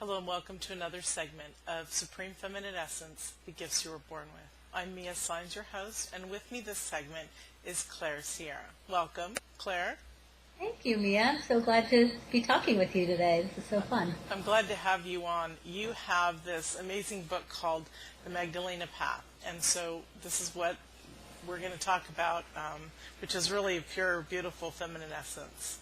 Hello and welcome to another segment of Supreme Feminine Essence, the Gifts You Were Born With. I'm Mia Saenz, your host, and with me this segment is Claire Sierra. Welcome, Claire. Thank you, Mia. I'm so glad to be talking with you today. This is so fun. I'm glad to have you on. You have this amazing book called The Magdalene Path, and so this is what we're going to talk about, which is really pure, beautiful feminine essence.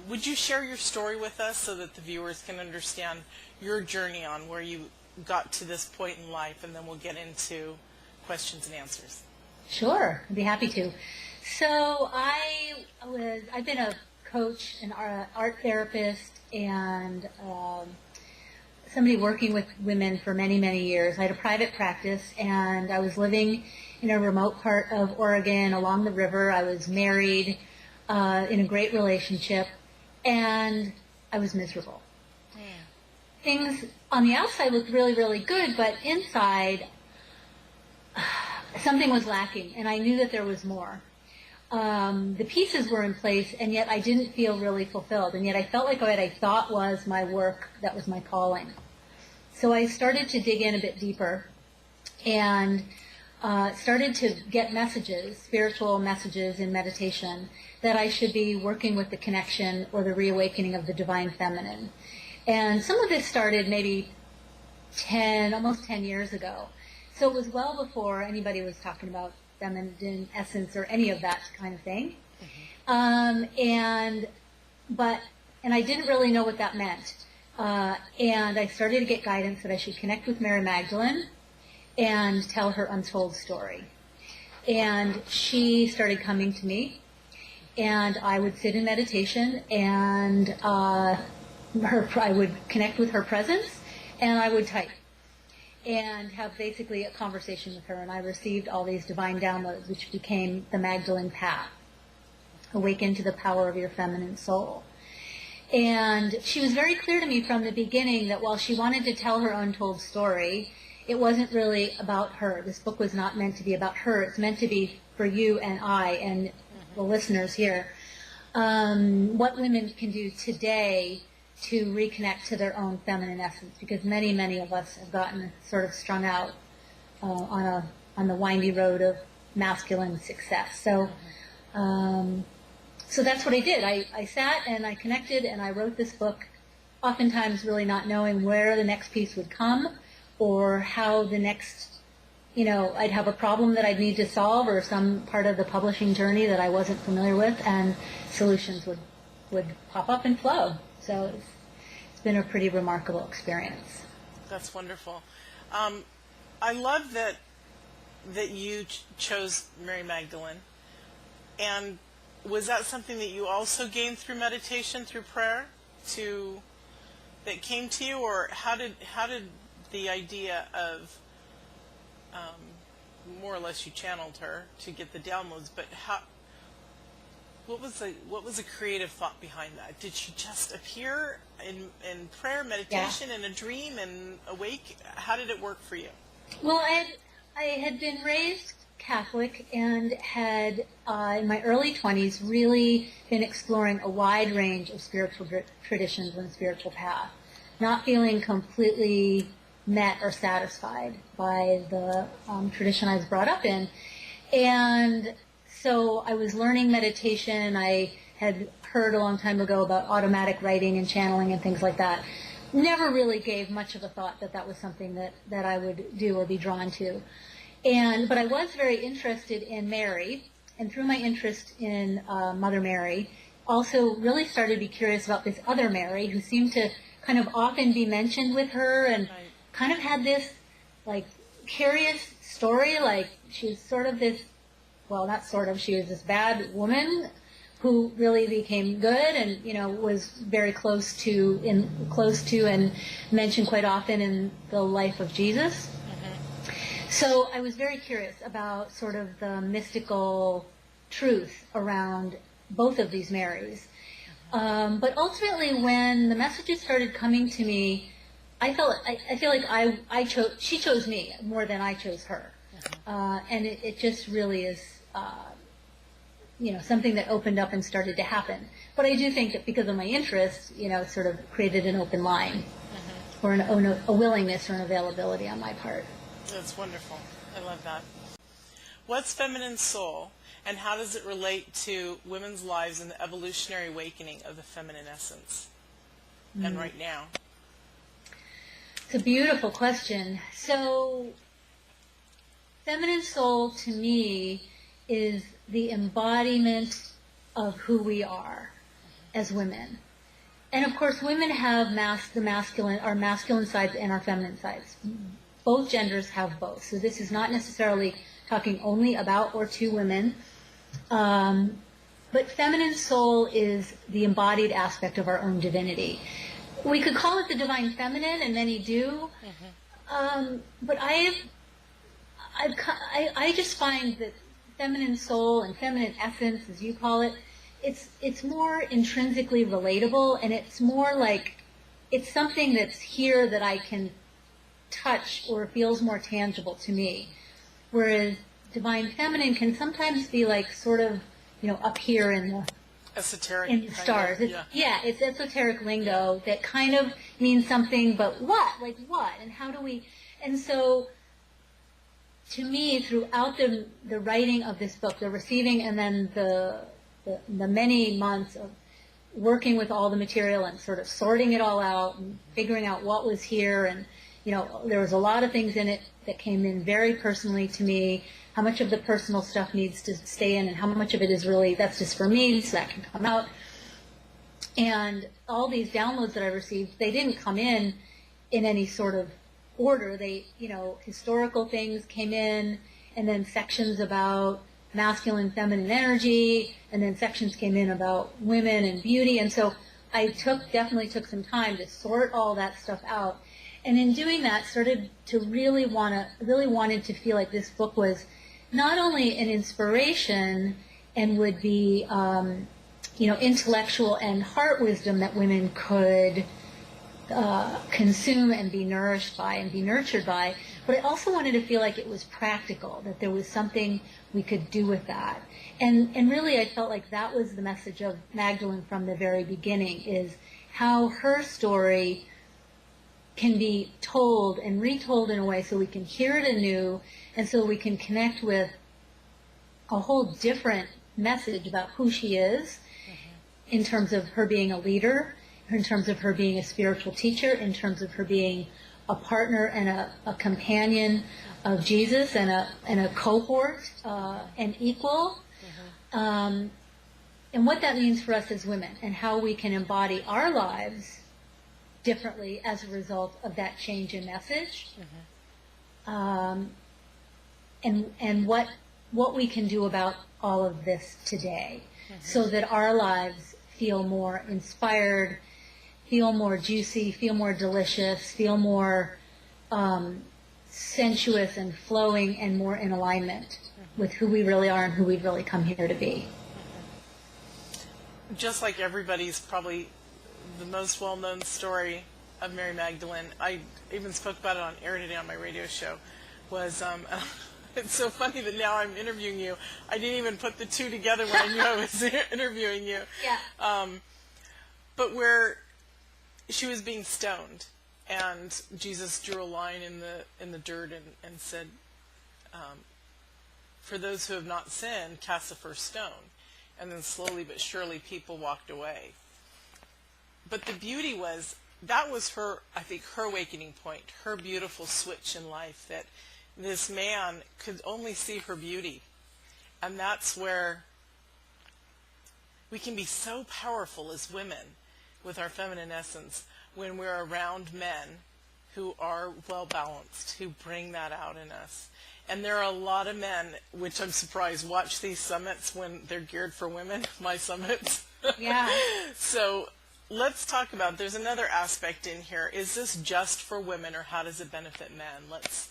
Would you share your story with us so that the viewers can understand your journey on where you got to this point in life, and then we'll get into questions and answers? Sure, I'd be happy to. So I've been a coach, an art therapist, and somebody working with women for many, many years. I had a private practice, and I was living in a remote part of Oregon along the river. I was married in a great relationship, and I was miserable. Things on the outside looked really, really good, but inside something was lacking, and I knew that there was more. The pieces were in place, and yet I didn't feel really fulfilled, and yet I felt like what I thought was my work, that was my calling. So I started to dig in a bit deeper, and started to get messages, spiritual messages in meditation, that I should be working with the connection or the reawakening of the divine feminine. And some of this started maybe almost 10 years ago. So it was well before anybody was talking about feminine essence or any of that kind of thing. And I didn't really know what that meant. And I started to get guidance that I should connect with Mary Magdalene and tell her untold story. And she started coming to me, and I would sit in meditation, and I would connect with her presence, and I would type and have basically a conversation with her, and I received all these divine downloads, which became the Magdalene Path, Awaken to the Power of Your Feminine Soul. And she was very clear to me from the beginning that while she wanted to tell her untold story, it wasn't really about her. This book was not meant to be about her. It's meant to be for you and I and the listeners here. What women can do today to reconnect to their own feminine essence, because many, many of us have gotten sort of strung out on the windy road of masculine success. So that's what I did. I sat and I connected and I wrote this book, oftentimes really not knowing where the next piece would come or how the next, I'd have a problem that I'd need to solve or some part of the publishing journey that I wasn't familiar with, and solutions would pop up and flow. So it's been a pretty remarkable experience. That's wonderful. I love that you chose Mary Magdalene. And was that something that you also gained through meditation, through prayer, that came to you, or how did the idea of more or less you channeled her to get the downloads, but what was the creative thought behind that? Did she just appear in prayer, meditation, in a dream, and awake? How did it work for you? Well, I had been raised Catholic and had, in my early 20s, really been exploring a wide range of spiritual traditions and spiritual path, not feeling completely met or satisfied by the tradition I was brought up in. And so I was learning meditation. I had heard a long time ago about automatic writing and channeling and things like that. Never really gave much of a thought that was something that I would do or be drawn to. But I was very interested in Mary, and through my interest in Mother Mary, also really started to be curious about this other Mary who seemed to kind of often be mentioned with her, and kind of had this curious story, like she was sort of this, well, not sort of, she was this bad woman who really became good and, was very close to and mentioned quite often in the life of Jesus. So I was very curious about sort of the mystical truth around both of these Marys. But ultimately, when the messages started coming to me, I feel like she chose me more than I chose her. And it just really is, something that opened up and started to happen. But I do think that because of my interest, it sort of created an open line. or a willingness or an availability on my part. That's wonderful. I love that. What's feminine soul, and how does it relate to women's lives in the evolutionary awakening of the feminine essence? And right now? It's a beautiful question. So, feminine soul to me is the embodiment of who we are as women. And of course, women have our masculine sides and our feminine sides. Both genders have both. So this is not necessarily talking only about or to women. But feminine soul is the embodied aspect of our own divinity. We could call it the divine feminine, and many do. But I just find that feminine soul and feminine essence, as you call it, it's more intrinsically relatable, and it's more like it's something that's here that I can touch or feels more tangible to me. Whereas divine feminine can sometimes be like sort of, up here in the esoteric in the stars. It's esoteric lingo that kind of means something, but what? Like what? And how do we? And so, to me, throughout the writing of this book, the receiving, and then the many months of working with all the material and sort of sorting it all out and figuring out what was here, and there was a lot of things in it that came in very personally to me. How much of the personal stuff needs to stay in, and how much of it is really, that's just for me, so that can come out. And all these downloads that I received, they didn't come in any sort of order. They, historical things came in, and then sections about masculine, feminine energy, and then sections came in about women and beauty. And so I definitely took some time to sort all that stuff out. And in doing that, started to really wanted to feel like this book was not only an inspiration and would be, intellectual and heart wisdom that women could consume and be nourished by and be nurtured by, but I also wanted to feel like it was practical, that there was something we could do with that. And really I felt like that was the message of Magdalene from the very beginning, is how her story can be told and retold in a way so we can hear it anew, and so we can connect with a whole different message about who she is, in terms of her being a leader, in terms of her being a spiritual teacher, in terms of her being a partner and a companion of Jesus, and a cohort, an equal, and what that means for us as women, and how we can embody our lives differently as a result of that change in message, and what we can do about all of this today, so that our lives feel more inspired, feel more juicy, feel more delicious, feel more sensuous and flowing, and more in alignment with who we really are and who we've really come here to be. Just like everybody's probably the most well-known story of Mary Magdalene, I even spoke about it on air today on my radio show, was, it's so funny that now I'm interviewing you. I didn't even put the two together when I knew I was interviewing you. Yeah. But where she was being stoned, and Jesus drew a line in the dirt and said, for those who have not sinned, cast the first stone. And then slowly but surely people walked away. But the beauty was, that was her, I think, her awakening point, her beautiful switch in life, that this man could only see her beauty. And that's where we can be so powerful as women with our feminine essence when we're around men who are well-balanced, who bring that out in us. And there are a lot of men, which I'm surprised, watch these summits when they're geared for women, my summits. Yeah. So let's talk about, there's another aspect in here. Is this just for women, or how does it benefit men? Let's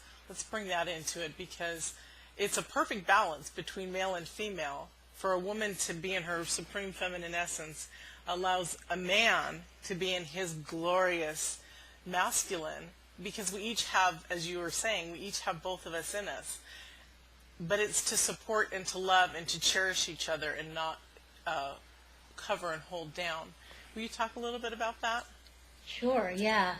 bring that into it, because it's a perfect balance between male and female. For a woman to be in her supreme feminine essence allows a man to be in his glorious masculine, because we each have, as you were saying, we each have both of us in us. But it's to support and to love and to cherish each other, and not cover and hold down. Will you talk a little bit about that? Sure, yeah.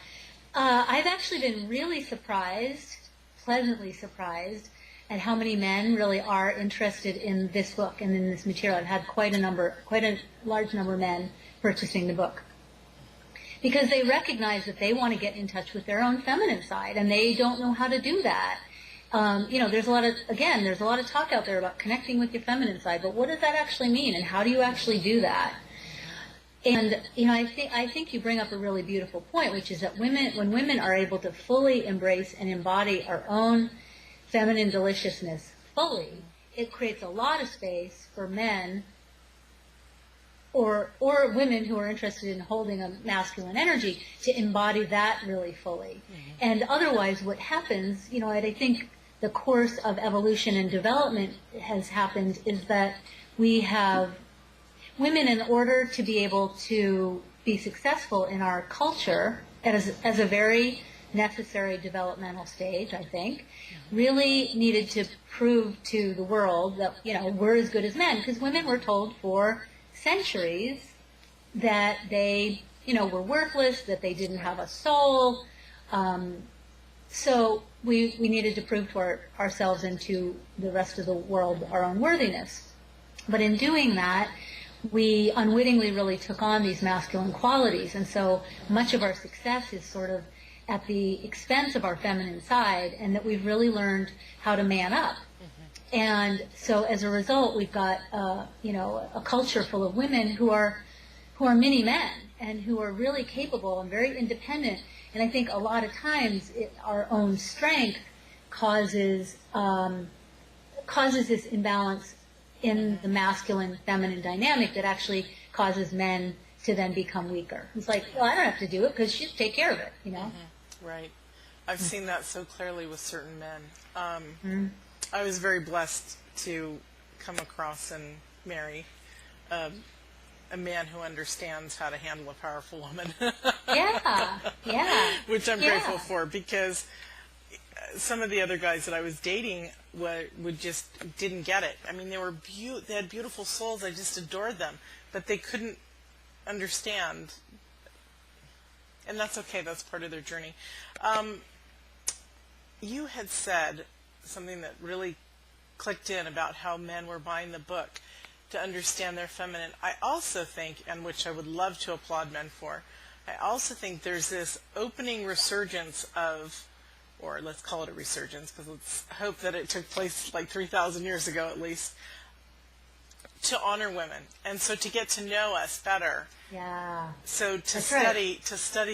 I've actually been really surprised, pleasantly surprised, at how many men really are interested in this book and in this material. I've had quite a large number of men purchasing the book because they recognize that they want to get in touch with their own feminine side, and they don't know how to do that. There's a lot of talk out there about connecting with your feminine side, but what does that actually mean, and how do you actually do that? And I think you bring up a really beautiful point, which is that when women are able to fully embrace and embody our own feminine deliciousness fully, it creates a lot of space for men or women who are interested in holding a masculine energy to embody that really fully. Mm-hmm. And otherwise, what happens, I think the course of evolution and development has happened is that we have women, in order to be able to be successful in our culture as a very necessary developmental stage, I think, really needed to prove to the world that, we're as good as men, because women were told for centuries that they, were worthless, that they didn't have a soul. So we needed to prove to ourselves and to the rest of the world our own worthiness. But in doing that, we unwittingly really took on these masculine qualities, and so much of our success is sort of at the expense of our feminine side, and that we've really learned how to man up. Mm-hmm. And so as a result, we've got a culture full of women who are mini men and who are really capable and very independent. And I think a lot of times our own strength causes this imbalance in the masculine-feminine dynamic that actually causes men to then become weaker. It's like, well, I don't have to do it because she'll take care of it, Mm-hmm. Right. I've seen that so clearly with certain men. I was very blessed to come across and marry a man who understands how to handle a powerful woman. Yeah. Which I'm grateful for, because some of the other guys that I was dating would just didn't get it. I mean, they had beautiful souls. I just adored them, but they couldn't understand. And that's okay. That's part of their journey. You had said something that really clicked in about how men were buying the book to understand their feminine. I also think, and which I would love to applaud men for, I also think there's this opening resurgence of, or let's call it a resurgence, because let's hope that it took place like 3,000 years ago at least, to honor women, and so to get to know us better. Yeah. So to study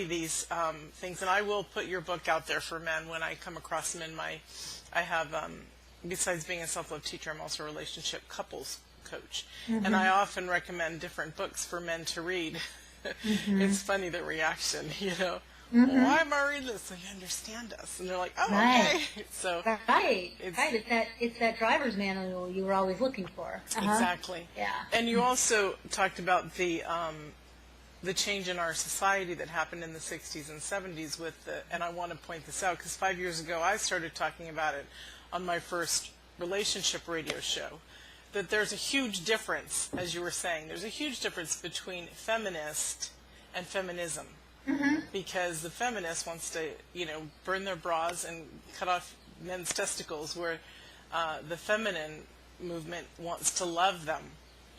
these things, and I will put your book out there for men when I come across them I have, besides being a self-love teacher, I'm also a relationship couples coach. Mm-hmm. And I often recommend different books for men to read. Mm-hmm. It's funny, the reaction, Mm-hmm. Why am I reading this? So you understand us. And they're like, oh, right. Okay. So It's that driver's manual you were always looking for. Uh-huh. Exactly. Yeah. And you also talked about the change in our society that happened in the 60s and 70s and I want to point this out because 5 years ago I started talking about it on my first relationship radio show, that there's a huge difference, as you were saying, there's a huge difference between feminist and feminism. Mm-hmm. Because the feminist wants to, burn their bras and cut off men's testicles, where the feminine movement wants to love them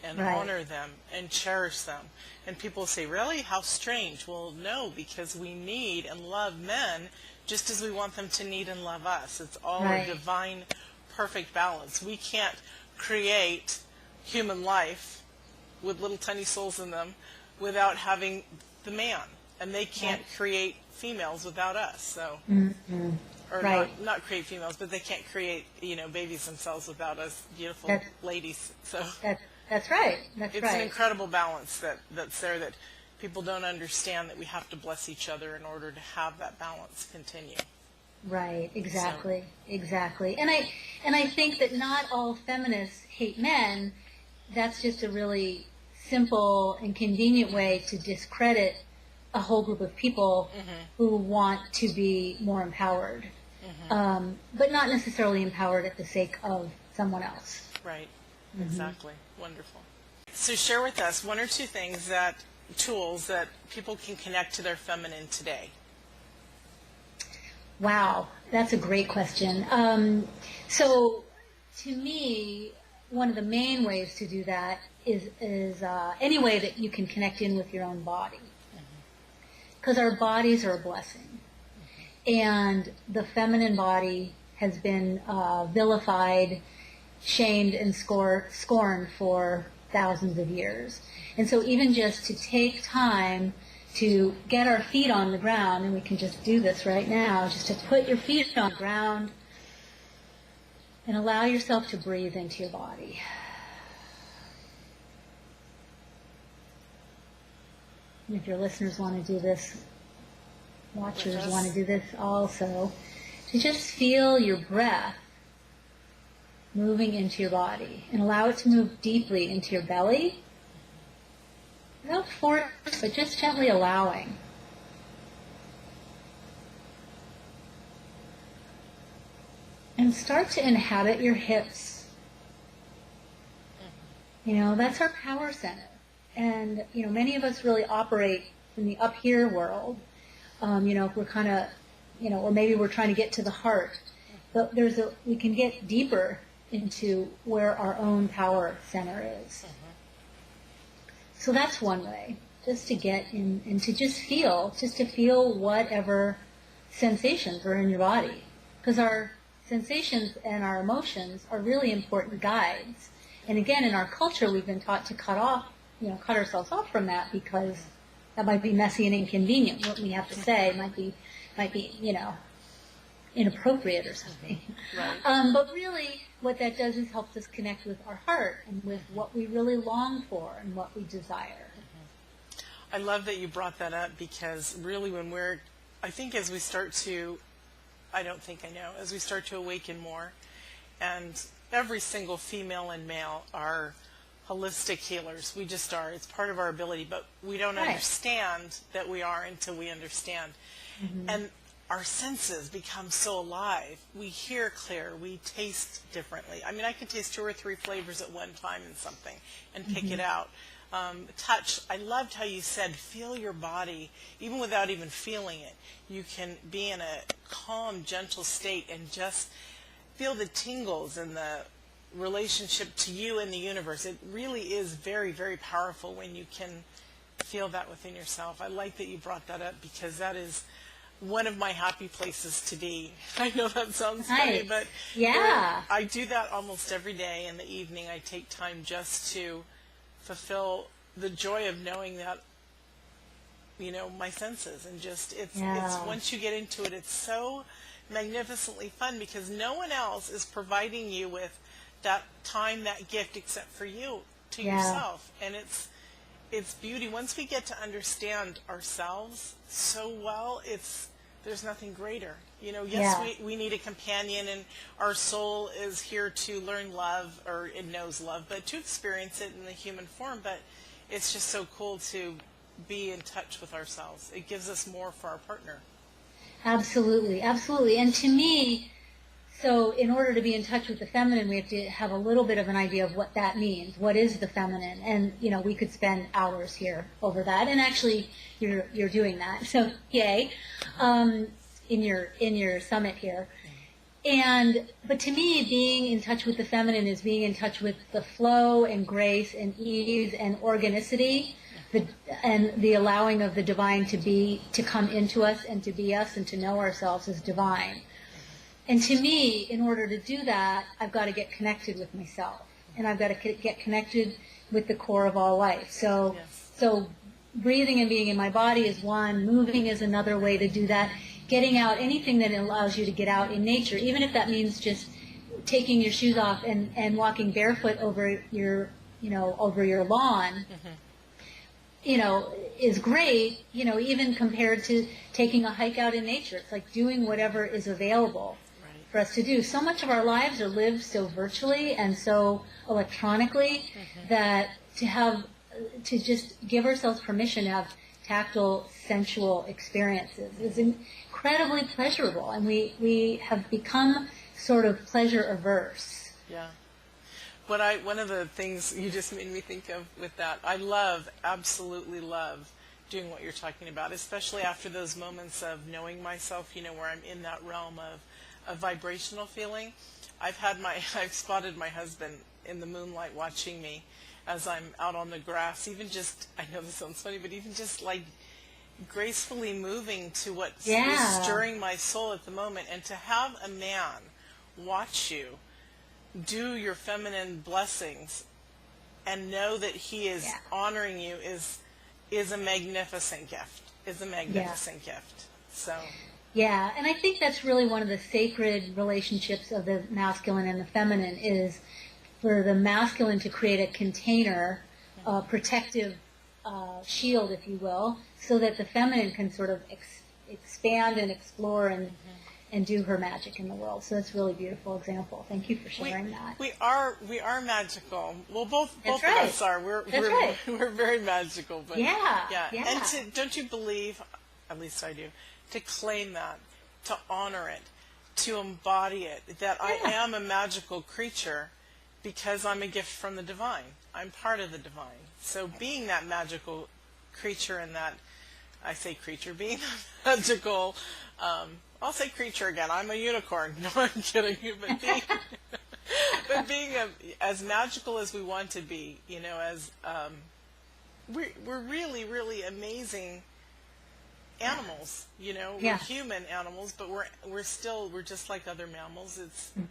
and honor them and cherish them. And people say, really? How strange. Well, no, because we need and love men just as we want them to need and love us. It's all a divine, perfect balance. We can't create human life with little tiny souls in them without having the man. And they can't create females without us. So, or not create females, but they can't create babies themselves without us beautiful ladies. So that's right. It's an incredible balance that's there that people don't understand, that we have to bless each other in order to have that balance continue. Right. Exactly. And I think that not all feminists hate men. That's just a really simple and convenient way to discredit a whole group of people who want to be more empowered, but not necessarily empowered at the sake of someone else. Right. Exactly. Wonderful. So share with us one or two things tools that people can connect to their feminine today. Wow, that's a great question. So, to me, one of the main ways to do that is any way that you can connect in with your own body. Because our bodies are a blessing. And the feminine body has been vilified, shamed, and scorned for thousands of years. And so even just to take time to get our feet on the ground, and we can just do this right now, just to put your feet on the ground and allow yourself to breathe into your body. And if your listeners want to do this, watchers want to do this also, to just feel your breath moving into your body and allow it to move deeply into your belly. No force, but just gently allowing. And start to inhabit your hips. You know, that's our power center. And, you know, many of us really operate in the up here world. You know, if we're kind of, you know, or maybe we're trying to get to the heart. But we can get deeper into where our own power center is. So that's one way, just to get in and to just to feel whatever sensations are in your body. Because our sensations and our emotions are really important guides. And again, in our culture, we've been taught to cut ourselves off from that, because that might be messy and inconvenient. What we have to say might be, you know, inappropriate or something. Right. But really, what that does is helps us connect with our heart and with what we really long for and what we desire. I love that you brought that up, because really I think as we start to, as we start to awaken more, and every single female and male are holistic healers. We just are. It's part of our ability, but we don't understand that we are until we understand. And our senses become so alive. We hear clear. We taste differently. I mean, I can taste 2 or 3 flavors at one time in something and pick it out. Touch. I loved how you said, feel your body, even without even feeling it. You can be in a calm, gentle state and just feel the tingles and the relationship to you and the universe. It really is very, very powerful when you can feel that within yourself. I like that you brought that up, because that is one of my happy places to be. I know that sounds funny, but I do that almost every day. In the evening, I take time just to fulfill the joy of knowing that, you know, my senses, and just it's once you get into it, it's so magnificently fun, because no one else is providing you with that time, that gift, except for you, to yourself. And it's beauty. Once we get to understand ourselves so well, there's nothing greater. You know, yes, we need a companion, and our soul is here to learn love, or it knows love, but to experience it in the human form. But it's just so cool to be in touch with ourselves. It gives us more for our partner. Absolutely, absolutely. And to me, so in order to be in touch with the feminine, we have to have a little bit of an idea of what that means. What is the feminine? And, you know, we could spend hours here over that. And actually, you're doing that. So, yay, in your summit here. But to me, being in touch with the feminine is being in touch with the flow and grace and ease and organicity, and the allowing of the divine to come into us and to be us and to know ourselves as divine. And to me, in order to do that, I've got to get connected with myself, and I've got to get connected with the core of all life. So breathing and being in my body is one. Moving is another way to do that. Getting out, anything that allows you to get out in nature, even if that means just taking your shoes off and walking barefoot over your lawn, you know, is great, you know, even compared to taking a hike out in nature. It's like doing whatever is available for us to do. So much of our lives are lived so virtually and so electronically that to just give ourselves permission to have tactile, sensual experiences is incredibly pleasurable, and we have become sort of pleasure averse. Yeah. One of the things you just made me think of with that, I absolutely love doing what you're talking about, especially after those moments of knowing myself, where I'm in that realm of vibrational feeling. I've spotted my husband in the moonlight watching me as I'm out on the grass, even just, I know this sounds funny, but even just like gracefully moving to what is stirring my soul at the moment. And to have a man watch you do your feminine blessings and know that he is honoring you is a magnificent gift. Gift. So. Yeah, and I think that's really one of the sacred relationships of the masculine and the feminine, is for the masculine to create a container, a protective shield, if you will, so that the feminine can sort of expand and explore and do her magic in the world. So that's a really beautiful example. Thank you for sharing that. We are magical. Well, both of us are. We're very magical. But yeah. And don't you believe? At least I do. To claim that, to honor it, to embody it. That I am a magical creature because I'm a gift from the divine. I'm part of the divine. So being that magical creature, and that, I say creature, being that magical, I'll say creature again. I'm a unicorn. No, I'm kidding you. But being as magical as we want to be, as we're really, really amazing animals. We're human animals, but we're just like other mammals.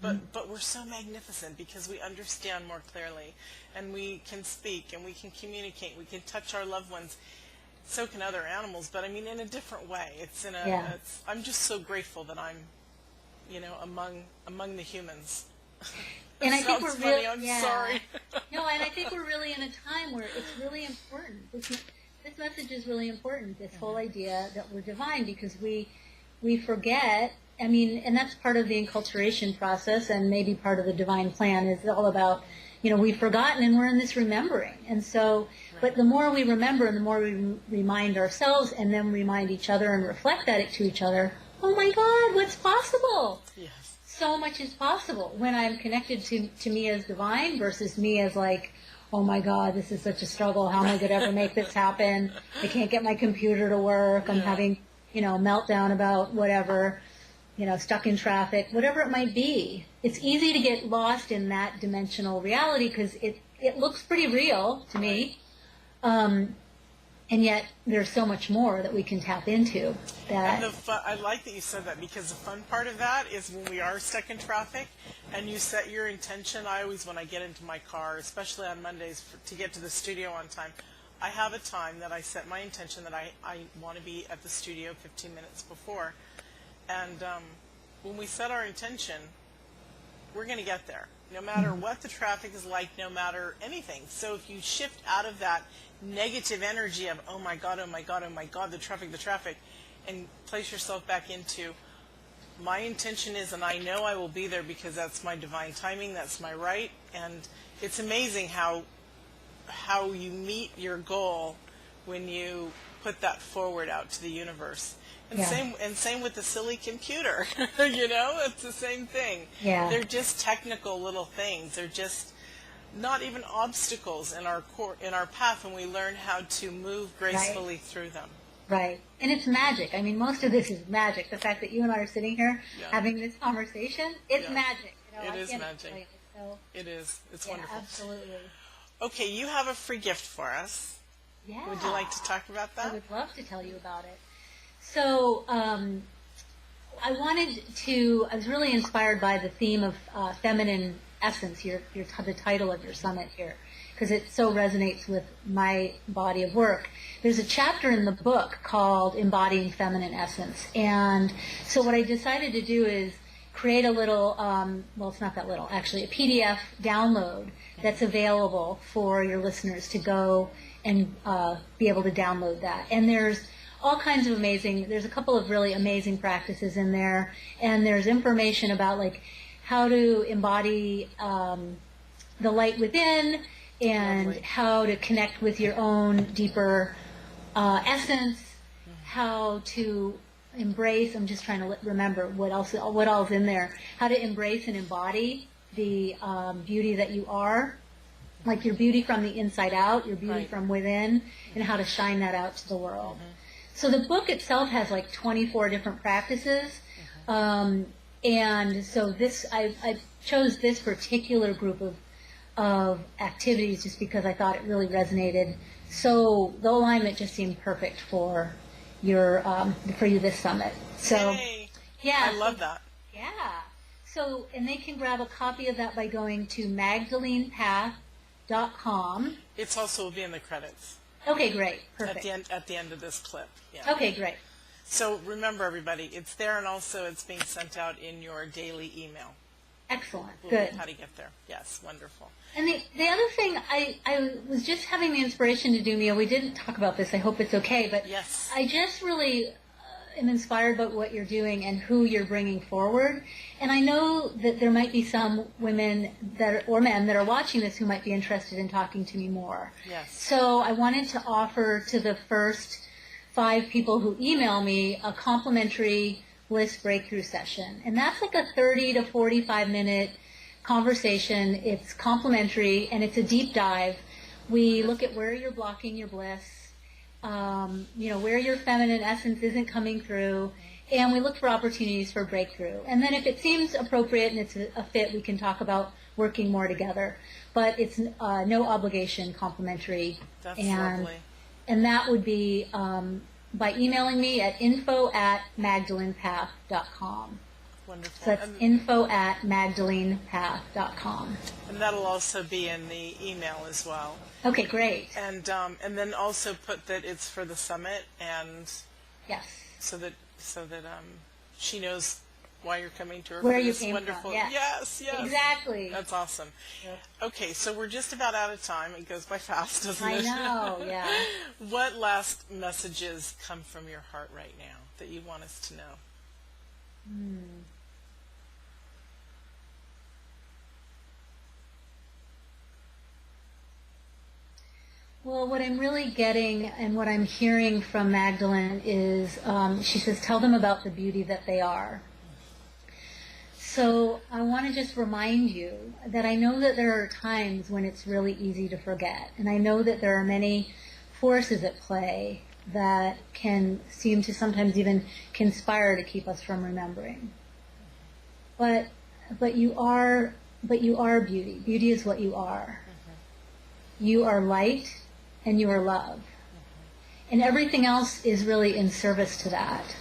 But we're so magnificent because we understand more clearly, and we can speak and we can communicate. We can touch our loved ones. So can other animals, but I mean in a different way. I'm just so grateful that I'm, among the humans. And I think we're really, I'm sorry. No, and I think we're really in a time where it's really important. This message is really important, this whole idea that we're divine, because we forget, and that's part of the enculturation process, and maybe part of the divine plan is all about, we've forgotten and we're in this remembering. And so, but the more we remember and the more we remind ourselves and then remind each other and reflect that to each other, oh my God, what's possible? Yes. So much is possible when I'm connected to me as divine versus me as like, oh my God, this is such a struggle. How am I going to ever make this happen? I can't get my computer to work. I'm having, meltdown about whatever, stuck in traffic, whatever it might be. It's easy to get lost in that dimensional reality because it looks pretty real to me. And yet there's so much more that we can tap into. And I like that you said that, because the fun part of that is when we are stuck in traffic and you set your intention. I always, when I get into my car, especially on Mondays to get to the studio on time, I have a time that I set my intention that I want to be at the studio 15 minutes before. And when we set our intention, we're going to get there, no matter what the traffic is like, no matter anything. So if you shift out of that negative energy of, oh my God, the traffic, and place yourself back into, my intention is, and I know I will be there because that's my divine timing, that's my right. And it's amazing how you meet your goal when you put that forward out to the universe. And same with the silly computer. It's the same thing. Yeah. They're just technical little things. They're just not even obstacles in our path when we learn how to move gracefully through them. Right. And it's magic. Most of this is magic. The fact that you and I are sitting here having this conversation, it's magic. It is magic. It is. It's wonderful. Absolutely. Okay, you have a free gift for us. Yeah. Would you like to talk about that? I would love to tell you about it. So I was really inspired by the theme of feminine essence, the title of your summit here, because it so resonates with my body of work. There's a chapter in the book called Embodying Feminine Essence. And so what I decided to do is create a little, it's not that little, actually, a PDF download that's available for your listeners to go and be able to download that. And there's all kinds of there's a couple of really amazing practices in there, and there's information about like how to embody the light within, and how to connect with your own deeper essence, how to embrace, I'm just trying to remember what all's in there, how to embrace and embody the beauty that you are, like your beauty from the inside out, your beauty Right. from within, and how to shine that out to the world. So the book itself has like 24 different practices. And so I chose this particular group of activities just because I thought it really resonated. So the alignment just seemed perfect for for you this summit. So Yay. yeah, I love that. yeah. So, and they can grab a copy of that by going to magdalenepath.com. It's also will be in the credits Okay, great. at Perfect. the end of this clip. Yeah. Okay, great. So remember, everybody, it's there, and also it's being sent out in your daily email. Excellent. We'll Good. How to get there. Yes, wonderful. And the other thing, I was just having the inspiration to do, Mia, we didn't talk about this, I hope it's okay, but Yes. I just really am inspired by what you're doing and who you're bringing forward. And I know that there might be some women or men that are watching this who might be interested in talking to me more. Yes. So I wanted to offer to the first 5 people who email me a complimentary bliss breakthrough session. And that's like a 30 to 45 minute conversation. It's complimentary and it's a deep dive. We look at where you're blocking your bliss, where your feminine essence isn't coming through, and we look for opportunities for breakthrough. And then if it seems appropriate and it's a fit, we can talk about working more together. But it's no obligation, complimentary. That's and, lovely. And that would be by emailing me at info@magdalenepath.com. Wonderful. So that's info@magdalenepath.com. And that'll also be in the email as well. Okay, great. And then also put that it's for the summit, and Yes. so that she knows why you're coming to her. Where for you this came wonderful. from. Yeah. Yes, yes. Exactly. That's awesome. Yeah. Okay, so we're just about out of time. It goes by fast, doesn't I it? know, yeah. What last messages come from your heart right now that you want us to know? Well, what I'm really getting and what I'm hearing from Magdalene is she says, tell them about the beauty that they are. So I want to just remind you that I know that there are times when it's really easy to forget. And I know that there are many forces at play that can seem to sometimes even conspire to keep us from remembering. But you are beauty. Beauty is what you are. You are light and you are love. And everything else is really in service to that.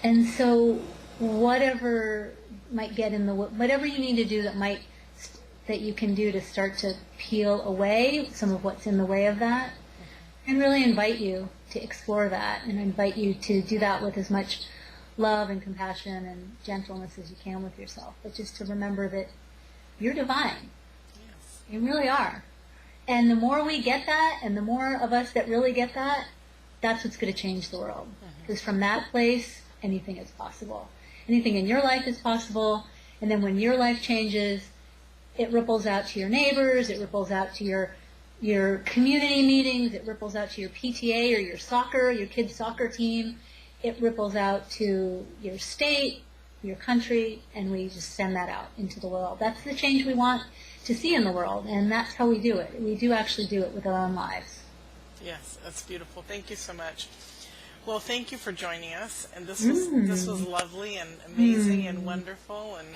And so whatever might get in the way, whatever you need to do that you can do to start to peel away some of what's in the way of that, and really invite you to explore that, and invite you to do that with as much love and compassion and gentleness as you can with yourself, but just to remember that you're divine. Yes. You really are. And the more we get that, and the more of us that really get that, that's what's going to change the world. Because from that place, anything is possible. Anything in your life is possible, and then when your life changes, it ripples out to your neighbors, it ripples out to your community meetings, it ripples out to your PTA or your kids' soccer team, it ripples out to your state, your country, and we just send that out into the world. That's the change we want to see in the world, and that's how we do it. We do actually do it with our own lives. Yes, that's beautiful. Thank you so much. Well, thank you for joining us, and this was lovely and amazing and wonderful and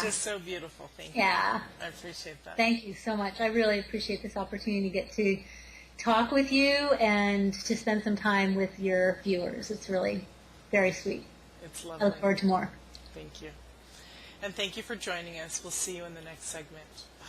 just so beautiful. Thank you. Yeah. I appreciate that. Thank you so much. I really appreciate this opportunity to get to talk with you and to spend some time with your viewers. It's really very sweet. It's I lovely. look forward to more. Thank you. And thank you for joining us. We'll see you in the next segment. Bye.